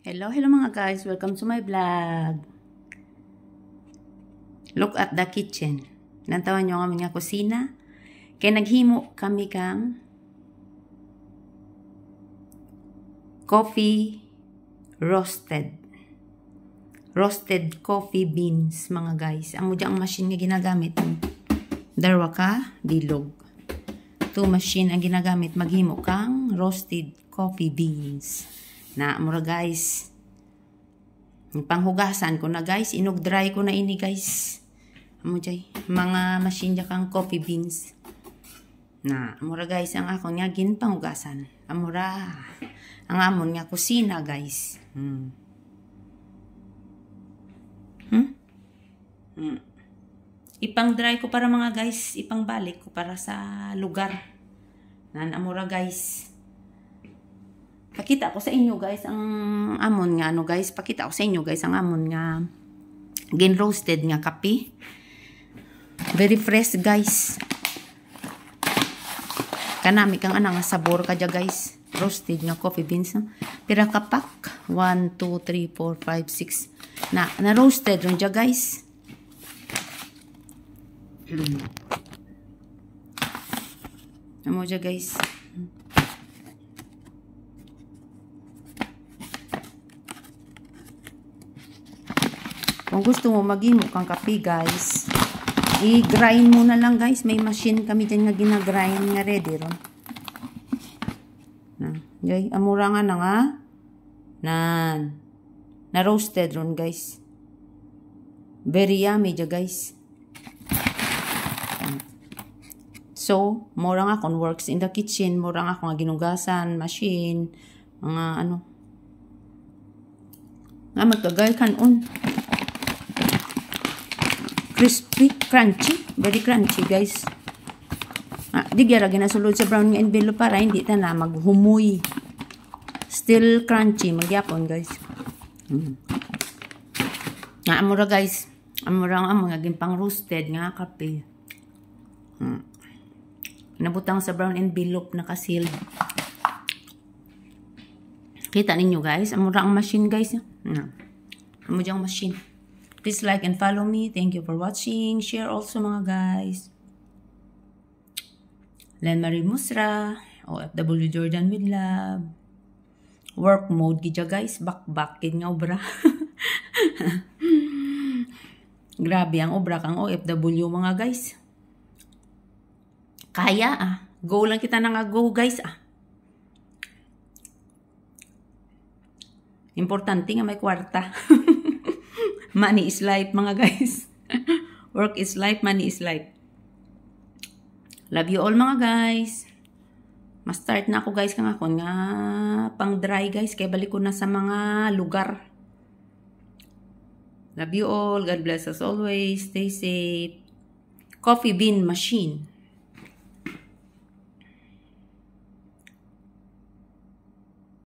Hello mga guys, welcome to my vlog. Look at the kitchen. Nantawan nyo ang aming kusina. Kaya naghimo kami kang coffee roasted coffee beans mga guys. Ang mudya ang machine nga ginagamit. Darwa ka, dilog. Ito machine ang ginagamit maghimo kang roasted coffee beans. Na mura guys, panghugasan ko na guys, inug-dry ko na ini guys. Amo jay, mga machine ja kang coffee beans. Na mura guys ang akong nga ginpanghugasan. Amura ang amon nga kusina guys. Ipang-dry ko para mga guys, ipang-balik ko para sa lugar. Nan amura guys. Pakita ko sa inyo guys ang amon nga guys, pakita ko sa inyo guys ang amon nga gin-roasted nga kape. Very fresh guys. Kanami kang anang sabor ka dya guys. Roasted nga coffee beans. Pira ka pack. 1, 2, 3, 4, 5, 6. Na roasted ron dya guys. Amo dya guys. Kung gusto mo maghimo kang kape guys, i-grind mo na lang guys. May machine kami dyan nga ginagrind nga ready ron. Okay, amura nga na nga. Na roasted ron guys. Very yummy dyan guys. So, mura nga kung works in the kitchen, mura nga kung ginugasan, machine, mga ano. Nga magkagay kanon. Crispy, crunchy, very crunchy guys. Di gyara ginasulod sa brown nga envelope para hindi ta na maghumoy. Still crunchy magyapon guys. Amura guys, amura nga mga ginpang roasted nga kape. Nabutang sa brown envelope naka-sealed. Kita ninyo guys, amura ang machine guys. Amo diyang machine. Please like and follow me. Thank you for watching. Share also mga guys. Len Marie Musra. OFW Jordan with love. Work mode gidya guys. Back nga obra. Grabe ang obra kang OFW mga guys. Kaya Go lang kita na nga go guys Importante nga may kwarta. Money is life mga guys. Work is life, money is life. Love you all mga guys. Ma-start na ako guys kang ako nga pang dry guys. Kaya balik ko na sa mga lugar. Love you all. God bless us always. Stay safe. Coffee bean machine.